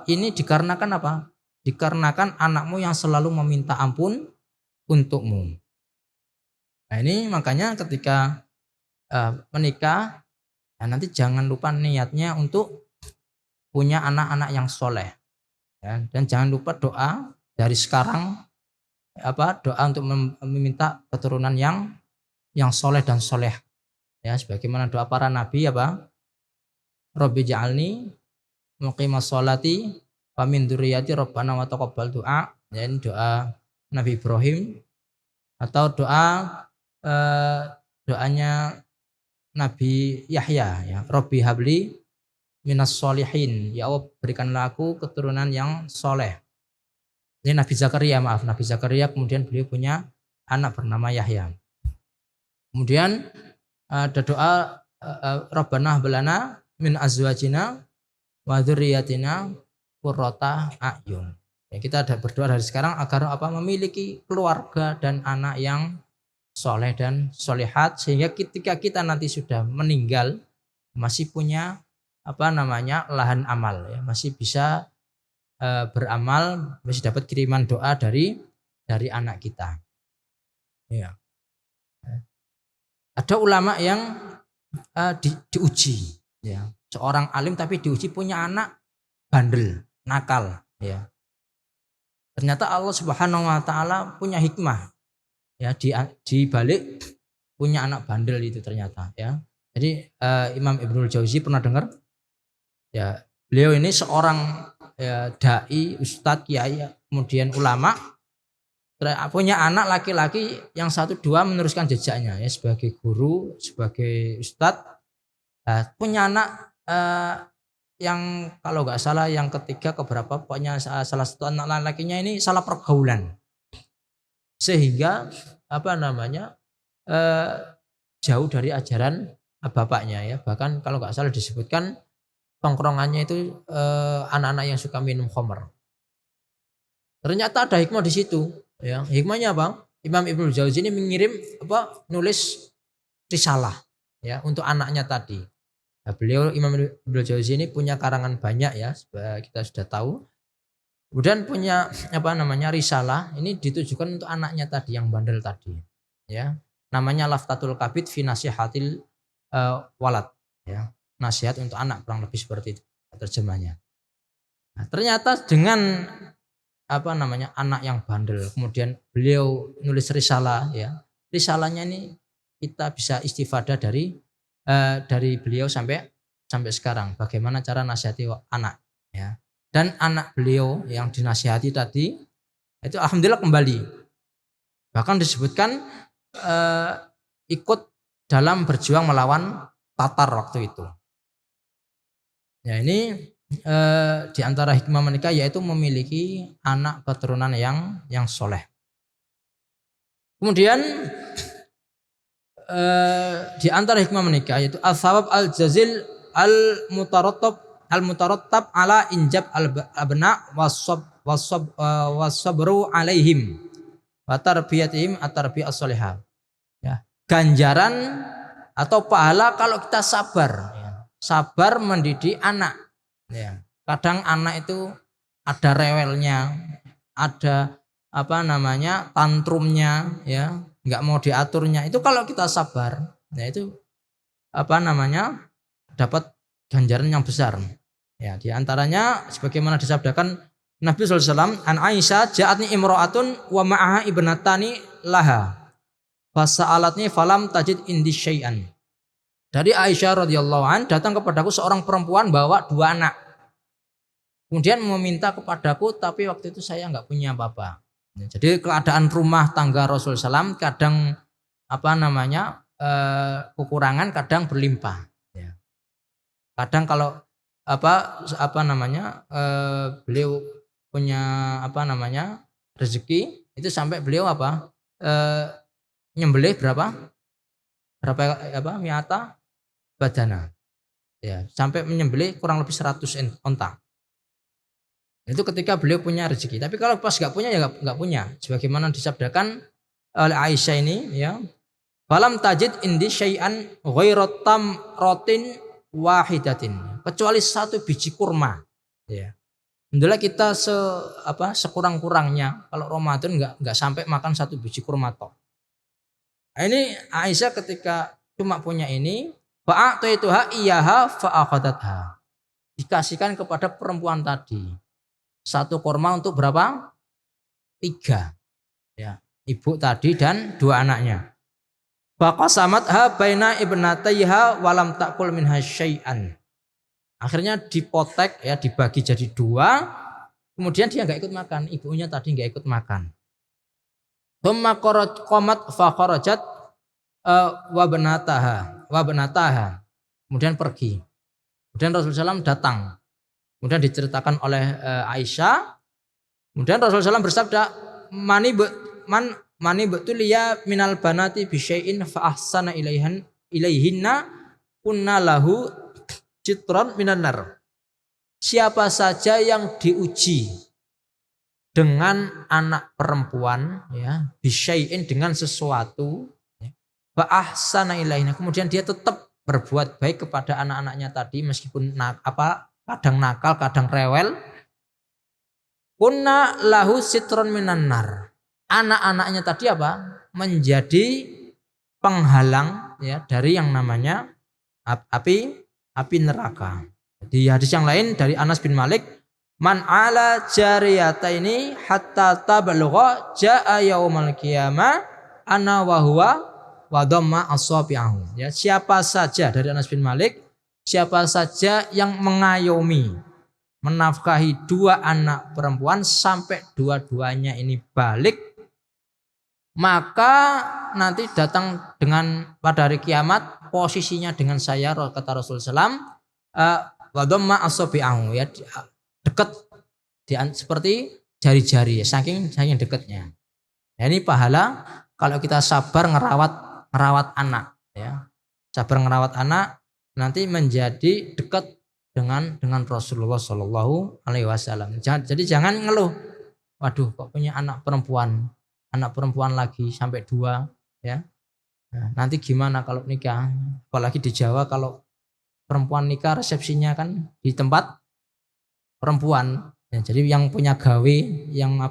ini dikarenakan apa? Dikarenakan anakmu yang selalu meminta ampun untukmu. Nah, ini makanya ketika menikah ya, nanti jangan lupa niatnya untuk punya anak-anak yang soleh ya, dan jangan lupa doa dari sekarang doa untuk meminta keturunan yang soleh dan soleh ya, sebagaimana doa para nabi Rabbi ja'alni muqimas sholati wa min dzurriyyati rabbana wa taqabbal du'a. Ya, ini doa Nabi Ibrahim, atau doanya Nabi Yahya ya, Rabbi habli minas sholihin, ya Allah berikanlah aku keturunan yang soleh. Ini Nabi Zakaria, kemudian beliau punya anak bernama Yahya. Kemudian ada doa Rabbana hablana min azwajina wa dzurriyyatina qurrata a'yun. Ya, kita ada berdoa dari sekarang agar memiliki keluarga dan anak yang soleh dan solehat, sehingga ketika kita nanti sudah meninggal masih punya lahan amal, ya, masih bisa beramal, masih dapat kiriman doa dari anak kita. Ya. Ada ulama yang diuji, ya, seorang alim tapi diuji punya anak bandel, nakal, ya. Ternyata Allah Subhanahu wa taala punya hikmah, ya, di balik punya anak bandel itu ternyata, ya. Jadi Imam Ibnul Jauzi pernah dengar, ya, beliau ini seorang, ya, dai, ustadz, kiai, kemudian ulama, punya anak laki-laki yang 1-2 meneruskan jejaknya, ya, sebagai guru, sebagai ustadz. Punya anak yang kalau nggak salah yang ketiga keberapa, pokoknya salah satu anak laki-lakinya ini salah pergaulan, sehingga jauh dari ajaran bapaknya, ya. Bahkan kalau nggak salah disebutkan tongkrongannya itu anak-anak yang suka minum khamr. Ternyata ada hikmah di situ, ya. Hikmahnya apa? Imam Ibnul Jauzi ini mengirim nulis risalah, ya, untuk anaknya tadi. Nah, beliau Imam Ibnul Jauzi ini punya karangan banyak, ya, kita sudah tahu. Kemudian punya risalah ini ditujukan untuk anaknya tadi yang bandel tadi, ya. Namanya Laftatul Kabid fi Nasihatil Walad, ya. Nasihat untuk anak, kurang lebih seperti itu terjemahnya. Nah, ternyata dengan anak yang bandel, kemudian beliau nulis risalah, ya. Risalahnya ini kita bisa istifadah dari beliau sampai sekarang, bagaimana cara nasihati anak, ya. Dan anak beliau yang dinasihati tadi itu alhamdulillah kembali, bahkan disebutkan ikut dalam berjuang melawan Tatar waktu itu. Ya, ini di antara hikmah menikah yaitu memiliki anak keturunan yang soleh. Kemudian di antara hikmah menikah yaitu al-thawab al-jazil al-mutarattab ala injab al-abna was-sabru alaihim wa tarbiyatihim at-tarbiyah as-salihah. Ya, ganjaran atau pahala kalau kita sabar, ya. Sabar mendidik anak, ya. Kadang anak itu ada rewelnya, ada tantrumnya, ya, nggak mau diaturnya. Itu kalau kita sabar, ya, itu dapat ganjaran yang besar. Ya, di antaranya sebagaimana disabdakan Nabi sallallahu alaihi wasallam, an Aisyah ja'atni imra'atun wa ma'aha ibnatani laha fasa'alatni falam tajid indi syai'an. Dari Aisyah radhiyallahu an, datang kepadaku seorang perempuan bawa 2 anak. Kemudian meminta kepadaku, tapi waktu itu saya nggak punya apa-apa. Jadi keadaan rumah tangga Rasulullah SAW kadang kekurangan, kadang berlimpah. Ya. Kadang kalau beliau punya rezeki itu sampai beliau nyembelih berapa miata badana, ya, sampai menyembelih kurang lebih 100 onta. Itu ketika beliau punya rezeki. Tapi kalau pas nggak punya, ya nggak punya. Sebagaimana disabdakan oleh Aisyah ini, ya, falam tajid indi syai'an ghairat tamratin wahidatin, kecuali 1 biji kurma, ya. Alhamdulillah kita sekurang-kurangnya kalau Ramadan nggak sampai makan 1 biji kurma tok. Nah, ini Aisyah ketika cuma punya ini, fa'ataituha iyyaha fa'akhadatha, dikasihkan kepada perempuan tadi 1 kurma untuk berapa? 3, ya, ibu tadi dan 2 anaknya. Faqasamatha baina ibnataiha walam ta'kul minha syai'an. Akhirnya dipotek, ya, dibagi jadi 2. Kemudian dia nggak ikut makan, ibunya tadi nggak ikut makan. Thumma qamat fa kharajat wa banataha. Kemudian pergi. Kemudian Rasulullah SAW datang. Kemudian diceritakan oleh Aisyah. Kemudian Rasulullah SAW bersabda, mani betuliya minal banati bisyai'in fa ahsana ilaihinna kunna lahu sitron minan nar. Siapa saja yang diuji dengan anak perempuan, ya, bisyai'in dengan sesuatu, ya, fa ahsana ilaihina, kemudian dia tetap berbuat baik kepada anak-anaknya tadi meskipun kadang nakal, kadang rewel. Kunna lahu sitron minan nar. Anak-anaknya tadi apa? Menjadi penghalang, ya, dari yang namanya api neraka. Di hadis yang lain dari Anas bin Malik, man ala jariyataini hatta tablugha jaa yaumal qiyamah ana wa huwa wa dhamma asabi'ahu. Ya, siapa saja dari Anas bin Malik, siapa saja yang mengayomi, menafkahi dua anak perempuan sampai dua-duanya ini balik, maka nanti datang dengan pada hari kiamat posisinya dengan saya, kata Rasulullah SAW, wadhamma asabi'ahu, ya, dekat seperti jari-jari, saking dekatnya. Ya, ini pahala kalau kita sabar ngerawat anak, ya. Sabar ngerawat anak nanti menjadi dekat dengan Rasulullah Shallallahu Alaihi Wasallam. Jadi jangan ngeluh, waduh kok punya anak perempuan lagi sampai 2, ya. Nah, nanti gimana kalau nikah? Apalagi di Jawa kalau perempuan nikah resepsinya kan di tempat perempuan, ya, jadi yang punya gawe, yang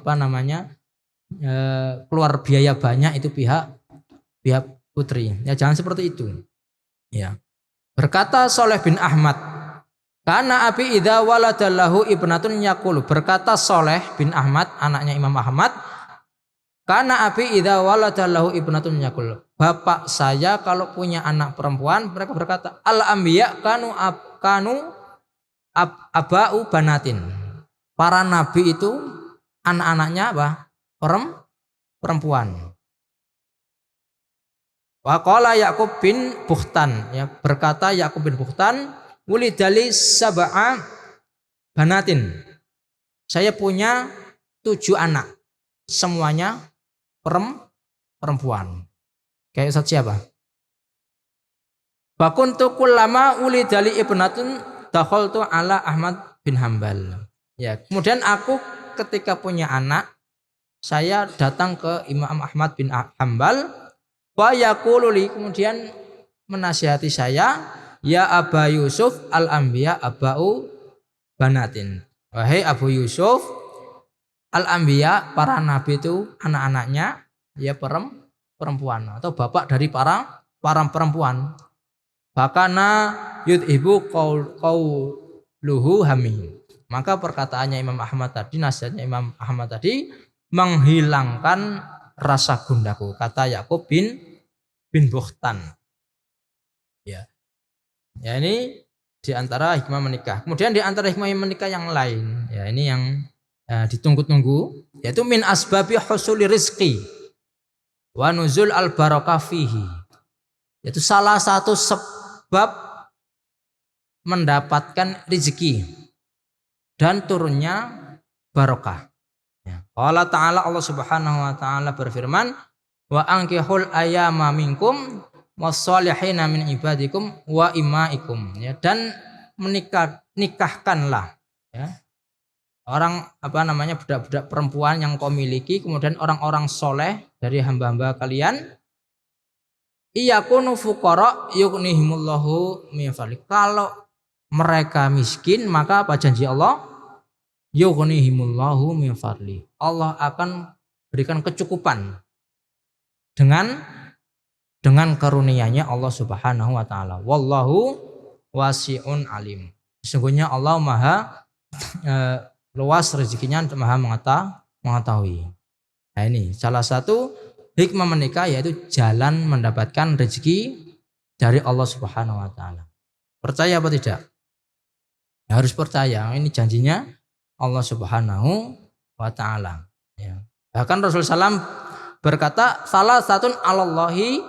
keluar biaya banyak itu pihak putri. Ya, jangan seperti itu. Ya. Berkata Soleh bin Ahmad, karena abi idza waladallahu ibnatun yaqulu. Berkata Soleh bin Ahmad, anaknya Imam Ahmad, karena abi idza waladallahu ibnatun yaqulu. Bapak saya kalau punya anak perempuan, mereka berkata, al anbiya kanu aba'u banatin. Para nabi itu anak-anaknya apa? Perempuan. Wa qala Yaqub bin Bukhtan, ya, berkata Yaqub bin Bukhtan, wulidali sab'a banatin. Saya punya 7 anak, semuanya perempuan. Kayak Ustaz siapa? Bakuntu kullama ulidali ibnatun dakhaltu ala Ahmad bin Hambal. Ya, kemudian aku ketika punya anak, saya datang ke Imam Ahmad bin Hambal, wa yaqulu li, kemudian menasihati saya, ya Aba Yusuf al-anbiya aba'u banatin. Wahai Abu Yusuf, al-anbiya, para nabi itu anak-anaknya ya perempuan atau bapak dari para perempuan. Bakana yudhibu qauluhu hamim. Maka perkataannya Imam Ahmad tadi, nasihatnya Imam Ahmad tadi menghilangkan rasa gundaku, kata Yaqub bin Bukhtan. Ya. Ya, ini diantara hikmah menikah. Kemudian diantara hikmah menikah yang lain, ya, ini yang ditunggu-tunggu, yaitu min asbabi husuli rizqi wa nuzul al barakah fihi. Yaitu salah satu sebab mendapatkan rezeki dan turunnya barokah. Ya. Allah Ta'ala, Allah Subhanahu wa taala berfirman, wa ankihul ayyama minkum wassalihina min ibadikum wa imaikum, ya, dan nikahkanlah, ya, orang budak-budak perempuan yang kau miliki, kemudian orang-orang soleh dari hamba-hamba kalian, iyakunu fuqara yughnihimullahu min fadli. Kalau mereka miskin, maka apa janji Allah? Yughnihimullahu min fadli. Allah akan berikan kecukupan dengan karunia-Nya Allah Subhanahu wa taala. Wallahu wasi'un alim. Sesungguhnya Allah Maha luas rezekinya, Maha mengetahui. Nah, ini salah satu hikmah menikah, yaitu jalan mendapatkan rezeki dari Allah Subhanahu wa taala. Percaya apa tidak? Ya, harus percaya. Ini janjinya Allah Subhanahu wa taala. Ya. Bahkan Rasulullah SAW berkata, salah satun alallahi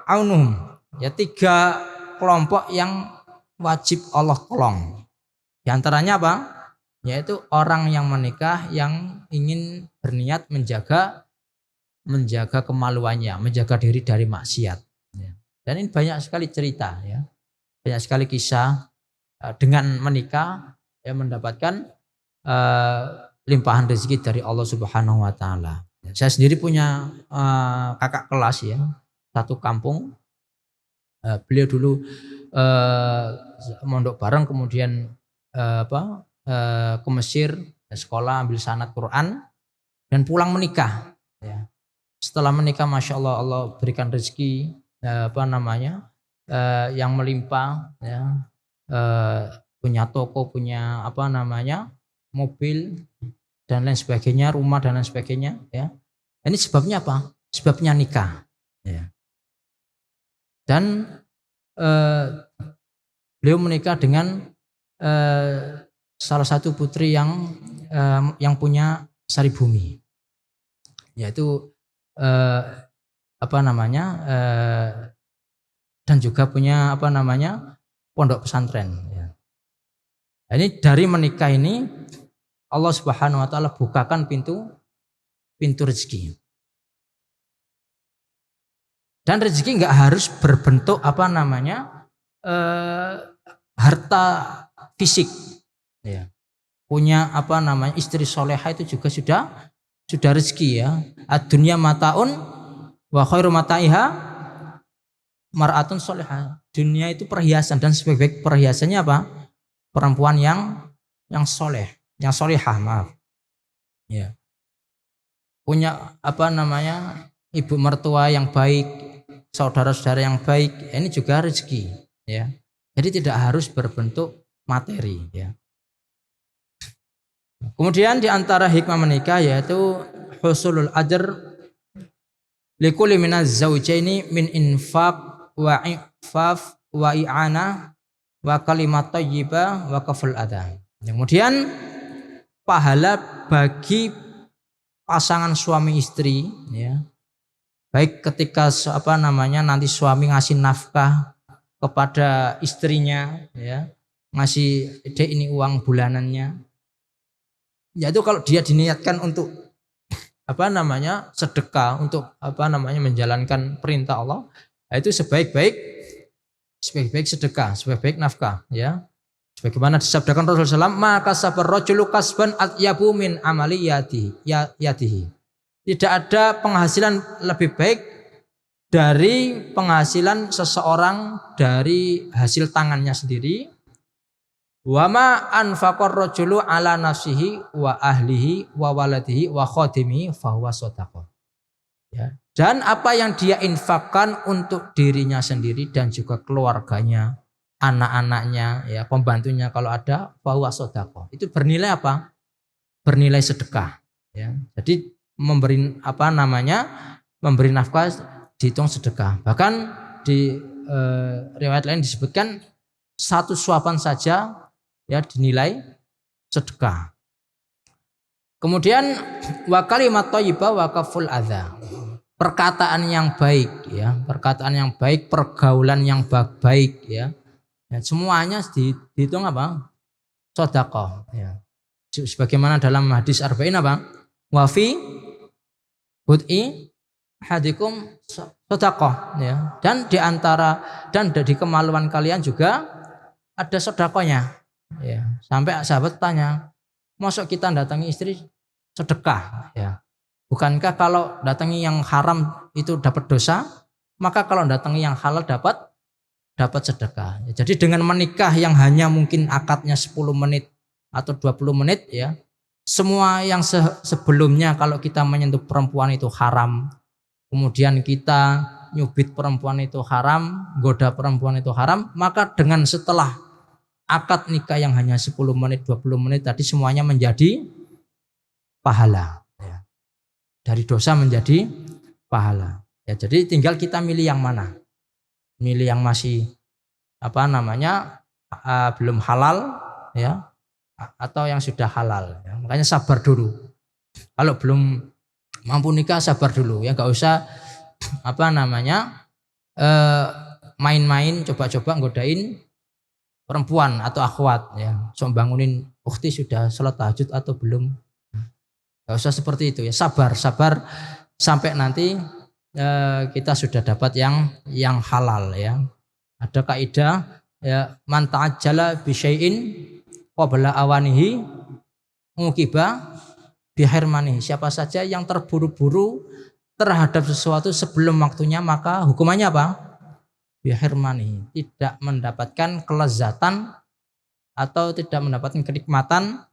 aunuhum. Ya, 3 kelompok yang wajib Allah tolong. Di antaranya apa? Yaitu orang yang menikah yang ingin berniat menjaga kemaluannya, menjaga diri dari maksiat. Ya. Dan ini banyak sekali cerita, ya. banyak sekali kisah dengan menikah ya mendapatkan limpahan rezeki dari Allah Subhanahu wa taala. Saya sendiri punya kakak kelas ya, satu kampung. Beliau dulu mondok bareng kemudian ke Mesir sekolah ambil sanad Quran dan pulang menikah ya. Setelah menikah Masya Allah Allah berikan rezeki yang melimpah ya, punya toko, punya mobil dan lain sebagainya, rumah dan lain sebagainya ya. Ini sebabnya apa? Sebabnya nikah ya. Dan beliau menikah dengan salah satu putri yang punya sari bumi, yaitu dan juga punya pondok pesantren. Ya. Ini dari menikah ini Allah Subhanahu Wa Taala bukakan pintu rezeki. Dan rezeki nggak harus berbentuk harta fisik. Ya. Punya istri soleha itu juga sudah rezeki ya. Ad-dunya mataun wa khairu mataiha mar'atun soleha. Dunia itu perhiasan dan sebaik-baik perhiasannya apa? Perempuan yang soleh, yang solehah, maaf. Ya. Punya ibu mertua yang baik, saudara-saudara yang baik, ini juga rezeki ya. Jadi tidak harus berbentuk materi ya. Kemudian di antara hikmah menikah yaitu husulul ajr likulli minaz zawjaini min infaq wa ifaf wa i'anah wa kalimat thayyibah wa kaful adha. Kemudian pahala bagi pasangan suami istri ya. Baik ketika nanti suami ngasih nafkah kepada istrinya ya, ngasih ini uang bulanannya. Yaitu kalau dia diniatkan untuk sedekah, untuk menjalankan perintah Allah, itu sebaik-baik sedekah, sebaik-baik nafkah ya. Sebagaimana disabdakan Rasulullah SAW, maka sabar rajulu kasban atyabu min amali yadihi. Tidak ada penghasilan lebih baik dari penghasilan seseorang dari hasil tangannya sendiri. Wa ma anfaqar rajulu ala nafsihi wa ahlihi wa waladihi wa khadimihi fahuwa shadaqah. Ya. Dan apa yang dia infakkan untuk dirinya sendiri dan juga keluarganya, anak-anaknya, ya, pembantunya kalau ada, fahuwa shadaqah. Itu bernilai apa? Bernilai sedekah. Ya. Jadi memberi nafkah dihitung sedekah. Bahkan di riwayat lain disebutkan satu suapan saja ya dinilai sedekah. Kemudian wa kalimat thayyibah wa kaful adza. Perkataan yang baik ya, perkataan yang baik, pergaulan yang baik ya. Semuanya dihitung apa? Sedekah ya. Sebagaimana dalam hadis arba'in wa fi bud'i hadikum sedekah ya. Dan di kemaluan kalian juga ada sedekahnya ya. Sampai sahabat tanya, "Mosok kita datangi istri sedekah ya? Bukankah kalau datangi yang haram itu dapat dosa, maka kalau datangi yang halal dapat sedekah." Ya, jadi dengan menikah yang hanya mungkin akadnya 10 menit atau 20 menit ya, semua yang sebelumnya kalau kita menyentuh perempuan itu haram, kemudian kita nyubit perempuan itu haram, goda perempuan itu haram, maka dengan setelah akad nikah yang hanya 10 menit 20 menit tadi semuanya menjadi pahala ya. Dari dosa menjadi pahala ya. Jadi tinggal kita milih yang mana, milih yang masih belum halal ya, atau yang sudah halal ya. Makanya sabar dulu. Kalau belum mampu nikah sabar dulu ya, nggak usah main-main coba-coba nggodain perempuan atau akhwat ya. So bangunin ukhti sudah sholat tahajud atau belum. Nggak usah seperti itu ya. Sabar sampai nanti kita sudah dapat yang halal ya. Ada kaidah ya man ta'ajjala bi syai'in qabla awanihi muqiba bi hirmanihi. Siapa saja yang terburu-buru terhadap sesuatu sebelum waktunya maka hukumannya apa? Bi hirmanihi, tidak mendapatkan kelezatan atau tidak mendapatkan kenikmatan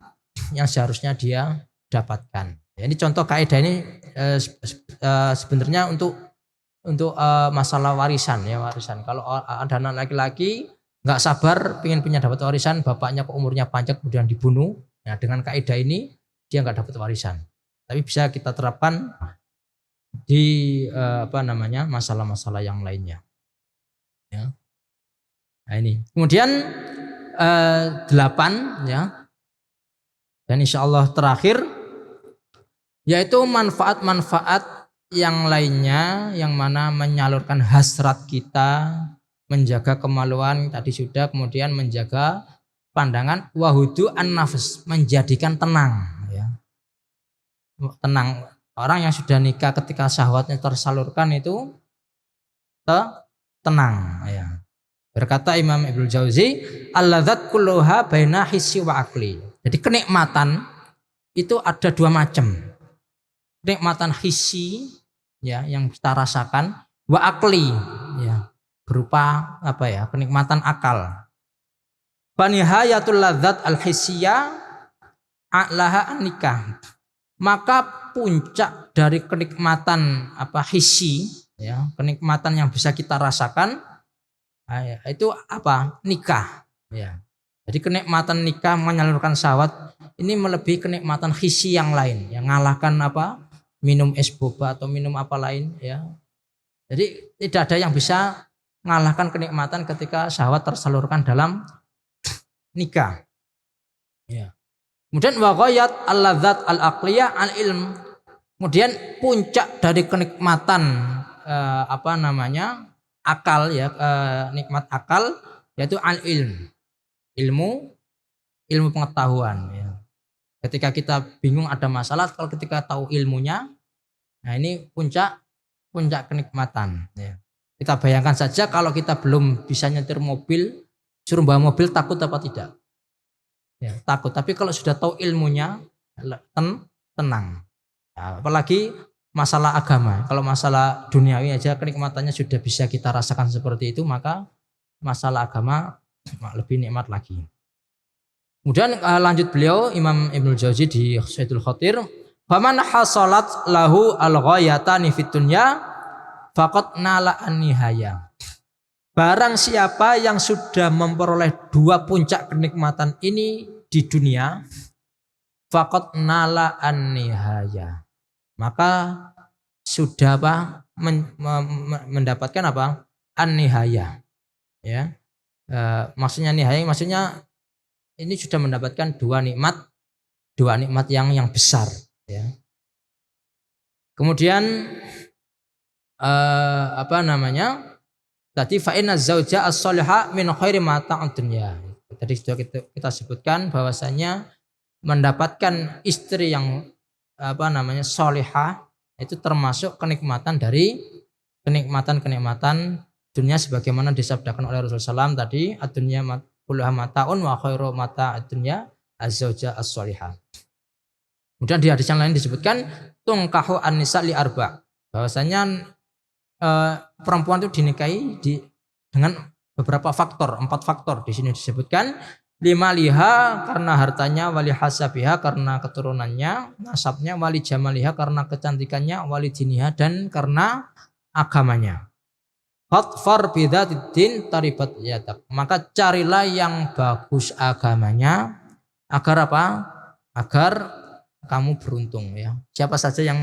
yang seharusnya dia dapatkan. Ya, ini contoh kaidah ini sebenarnya untuk masalah warisan ya, warisan. Kalau ada anak laki-laki nggak sabar pengen punya dapat warisan, bapaknya kok umurnya panjang kemudian dibunuh. Nah, dengan kaidah ini dia nggak dapat warisan. Tapi bisa kita terapkan di masalah-masalah yang lainnya. Ya. Nah, ini. Kemudian 8 ya. Dan insya Allah terakhir yaitu manfaat-manfaat yang lainnya yang mana menyalurkan hasrat kita, menjaga kemaluan tadi sudah, kemudian menjaga pandangan, wahudu an-nafs, menjadikan tenang ya. Tenang, orang yang sudah nikah ketika syahwatnya tersalurkan itu tenang ya. Berkata Imam Ibnu Jauzi, alladzat kulluha baina hissi wa aqli. Jadi kenikmatan itu ada dua macam. Kenikmatan hissi ya yang kita rasakan, wa aqli ya berupa kenikmatan akal. Fanihayatul ladzat al-hissiyah a'laha an-nikah. Maka puncak dari kenikmatan hissi ya, kenikmatan yang bisa kita rasakan itu nikah ya. Jadi kenikmatan nikah menyalurkan syahwat ini melebihi kenikmatan hissi yang lain yang ngalahkan minum es boba atau minum apa lain ya. Jadi tidak ada yang bisa mengalahkan kenikmatan ketika syahwat tersalurkan dalam nikah. Ya. Kemudian wa ghayat al-ladzat al-aqliyah al-ilm. Kemudian puncak dari kenikmatan akal ya, nikmat akal yaitu al-ilm. Ilmu pengetahuan ya. Ketika kita bingung ada masalah, kalau ketika tahu ilmunya, nah ini puncak kenikmatan ya. Kita bayangkan saja kalau kita belum bisa nyetir mobil, suruh bawa mobil takut apa tidak? Ya, takut. Tapi kalau sudah tahu ilmunya, tenang. Ya, apalagi masalah agama. Kalau masalah duniawi aja kenikmatannya sudah bisa kita rasakan seperti itu, maka masalah agama lebih nikmat lagi. Kemudian lanjut beliau Imam Ibnu Jauzi di Saidul Khatir, faman hasalat lahu al-ghayatani fid dunya faqad nala an-nihaya. Barang siapa yang sudah memperoleh dua puncak kenikmatan ini di dunia, faqad nala an-nihaya. Maka sudah mendapatkan an-nihaya. Ya. Maksudnya nihaya maksudnya ini sudah mendapatkan dua nikmat yang besar ya. Kemudian tadi fa inna zauja as-shaliha min khairi mata'ud dunya. Tadi sudah kita sebutkan bahwasanya mendapatkan istri yang shalihah itu termasuk kenikmatan dari kenikmatan dunia sebagaimana disabdakan oleh Rasulullah SAW tadi, ad-dunya kulluha mata'un wa khairu mata'ud dunya az-zauja as-shalihah. Kemudian di hadis yang lain disebutkan tungkahu an-nisa li arba, bahwasanya perempuan itu dinikahi dengan beberapa faktor, 4 faktor di sini disebutkan. 5 liha karena hartanya, wali hasabiha karena keturunannya, nasabnya, wali jamaliha karena kecantikannya, wali diniha dan karena agamanya. Fatfar bidzatiddin taribat yadak. Maka carilah yang bagus agamanya agar agar kamu beruntung ya. Siapa saja yang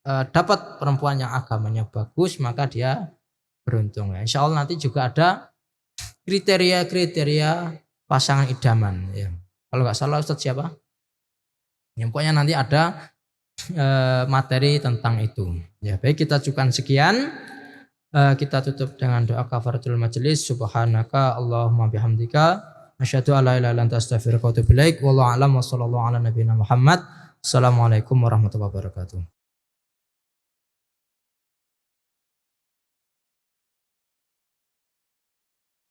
dapat perempuan yang agamanya bagus maka dia beruntung ya. Insya Allah nanti juga ada kriteria pasangan idaman ya. Kalau nggak salah Ustadz siapa? Ya, pokoknya nanti ada materi tentang itu. Ya baik, kita cukupkan sekian. Kita tutup dengan doa kafaratul majelis. Subhanaka Allahumma bihamdika asyhadu an la ilaha illa anta astaghfiruka wa atubu ilaik. Wallahu a'lam wa sallallahu ala nabiyina Muhammad. Assalamualaikum warahmatullahi wabarakatuh.